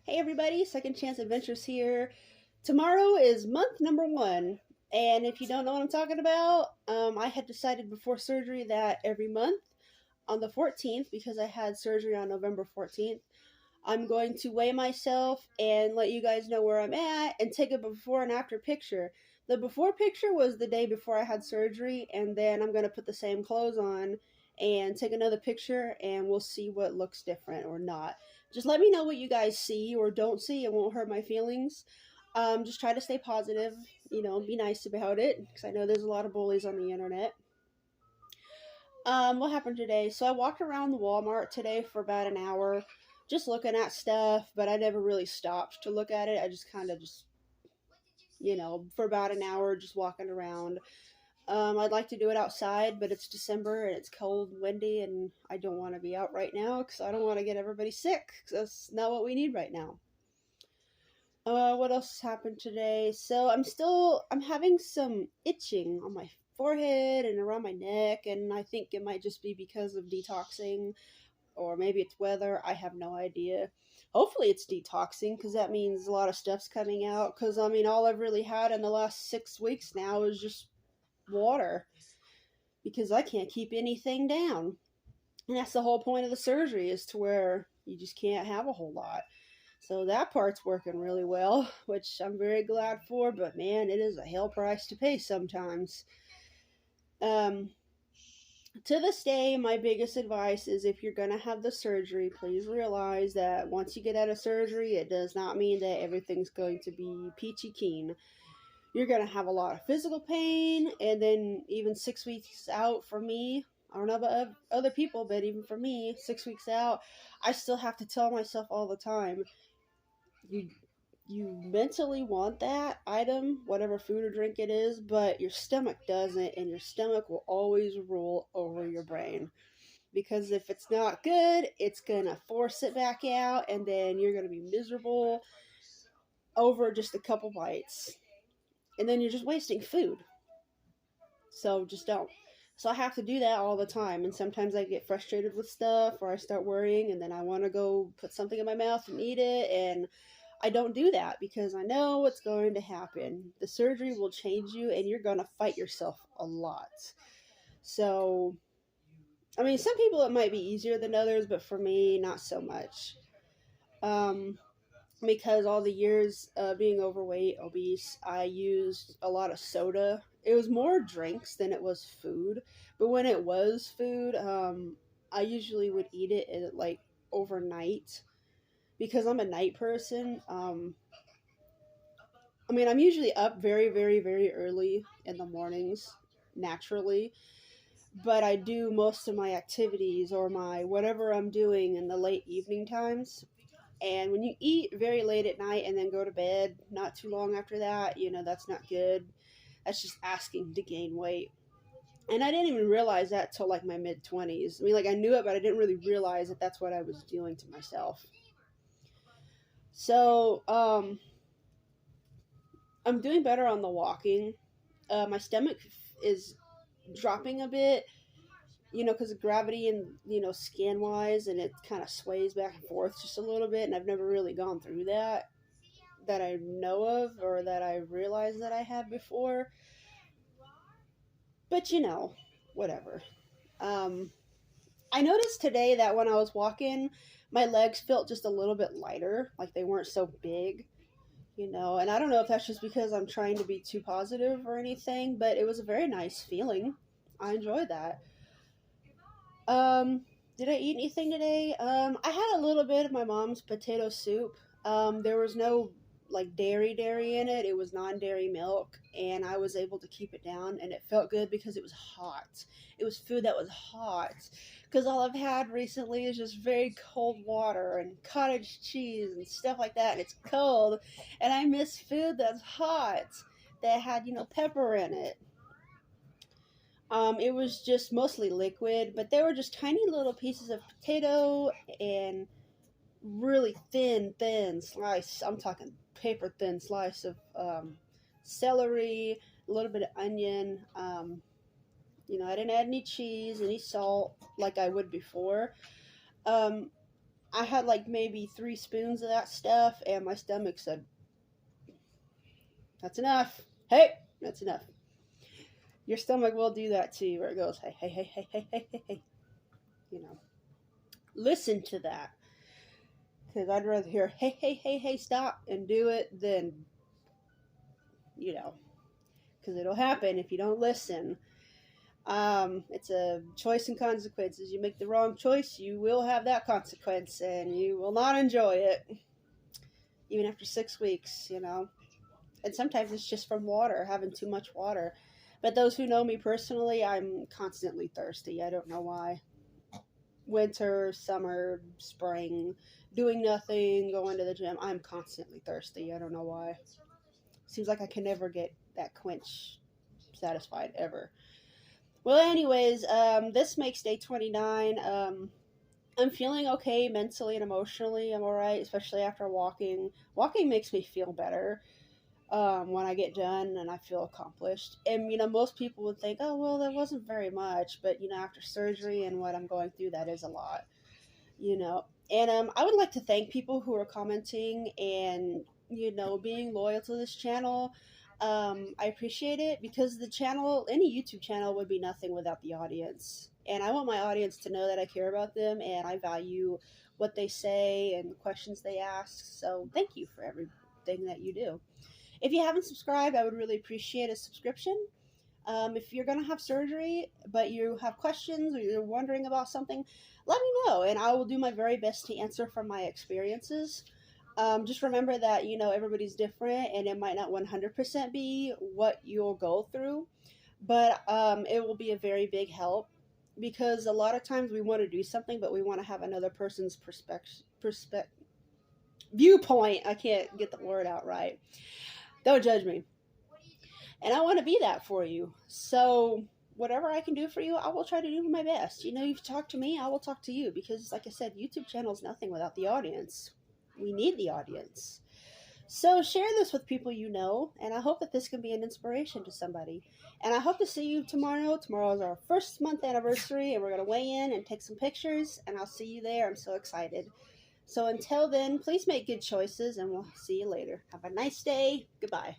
Hey everybody, Second Chance Adventures here. Tomorrow is month number 1, and if you don't know what I'm talking about, I had decided before surgery that every month on the 14th, because I had surgery on November 14th, I'm going to weigh myself and let you guys know where I'm at and take a before and after picture. The before picture was the day before I had surgery, and then I'm going to put the same clothes on and take another picture, and we'll see what looks different or not. Just let me know what you guys see or don't see. It won't hurt my feelings. Just try to stay positive, be nice about it, because I know there's a lot of bullies on the internet. What happened today? So I walked around the Walmart today for about an hour, just looking at stuff, but I never really stopped to look at it. I just kind of for about an hour, just walking around. I'd like to do it outside, but it's December and it's cold and windy, and I don't want to be out right now because I don't want to get everybody sick. 'Cause that's not what we need right now. What else happened today? So I'm having some itching on my forehead and around my neck, and I think it might just be because of detoxing, or maybe it's weather. I have no idea. Hopefully it's detoxing, because that means a lot of stuff's coming out, because I mean, all I've really had in the last 6 weeks now is just water, because I can't keep anything down. And that's the whole point of the surgery, is to where you just can't have a whole lot. So that part's working really well, which I'm very glad for, but man, it is a hell price to pay sometimes. Um, to this day, my biggest advice is, if you're going to have the surgery, please realize that once you get out of surgery, it does not mean that everything's going to be peachy keen. You're going to have a lot of physical pain, and then even 6 weeks out for me, I don't know about other people, but even for me, 6 weeks out, I still have to tell myself all the time, you you mentally want that item, whatever food or drink it is, but your stomach doesn't, and your stomach will always rule over your brain. Because if it's not good, it's gonna force it back out, and then you're gonna be miserable over just a couple bites. And then you're just wasting food. So just don't. So I have to do that all the time, and sometimes I get frustrated with stuff, or I start worrying, and then I want to go put something in my mouth and eat it, and I don't do that because I know what's going to happen. The surgery will change you, and you're going to fight yourself a lot. So, I mean, some people it might be easier than others, but for me, not so much. Um, because all the years being overweight, obese, I used a lot of soda. It was more drinks than it was food. But when it was food, I usually would eat it at, like, overnight, because I'm a night person. I mean, I'm usually up very, very, very early in the mornings, naturally, but I do most of my activities or my whatever I'm doing in the late evening times. And when you eat very late at night and then go to bed not too long after that, that's not good. That's just asking to gain weight. And I didn't even realize that till like my mid 20s. I mean, like, I knew it, but I didn't really realize that that's what I was doing to myself. So, I'm doing better on the walking. My stomach is dropping a bit, because of gravity and, skin wise, and it kind of sways back and forth just a little bit. And I've never really gone through that I know of, or that I realized that I had before. But, whatever. Um, I noticed today that when I was walking, my legs felt just a little bit lighter, like they weren't so big. And I don't know if that's just because I'm trying to be too positive or anything, but it was a very nice feeling. I enjoyed that. Um, did I eat anything today? I had a little bit of my mom's potato soup. There was no, like, dairy in it. It was non-dairy milk, and I was able to keep it down, and it felt good because it was hot. It was food that was hot. Because all I've had recently is just very cold water and cottage cheese and stuff like that, and it's cold, and I miss food that's hot, that had, pepper in it. It was just mostly liquid, but there were just tiny little pieces of potato and really thin slice. I'm talking paper thin slice of celery, a little bit of onion. I didn't add any cheese, any salt like I would before. Um, I had like maybe 3 spoons of that stuff, and my stomach said, "That's enough. Hey, that's enough." Your stomach will do that to you, where it goes, "Hey, hey, hey, hey, hey, hey, hey, hey." You know, listen to that, because I'd rather hear, "Hey, hey, hey, hey, stop," and do it than, you know, because it'll happen if you don't listen. It's a choice and consequences. You make the wrong choice, you will have that consequence, and you will not enjoy it, even after 6 weeks, you know. And sometimes it's just from water, having too much water. But those who know me personally, I'm constantly thirsty. I don't know why. Winter, summer, spring, doing nothing, going to the gym, I'm constantly thirsty. I don't know why. Seems like I can never get that quench satisfied ever. Well, anyways, this makes day 29. I'm feeling okay mentally and emotionally. I'm all right, especially after walking. Walking makes me feel better when I get done and I feel accomplished. And, most people would think, oh, well, that wasn't very much. But, after surgery and what I'm going through, that is a lot, you know. And I would like to thank people who are commenting and, being loyal to this channel. I appreciate it, because the channel, any YouTube channel, would be nothing without the audience. And I want my audience to know that I care about them and I value what they say and the questions they ask. So thank you for everything that you do. If you haven't subscribed, I would really appreciate a subscription. If you're going to have surgery, but you have questions or you're wondering about something, let me know, and I will do my very best to answer from my experiences. Just remember that, everybody's different, and it might not 100% be what you'll go through, but it will be a very big help, because a lot of times we want to do something, but we want to have another person's viewpoint. I can't get the word out right. Don't judge me. And I want to be that for you. So whatever I can do for you, I will try to do my best. You've talked to me, I will talk to you, because like I said, YouTube channel is nothing without the audience. We need the audience. So share this with people you know, and I hope that this can be an inspiration to somebody. And I hope to see you tomorrow. Tomorrow is our 1st-month anniversary, and we're going to weigh in and take some pictures, and I'll see you there. I'm so excited. So until then, please make good choices, and we'll see you later. Have a nice day. Goodbye.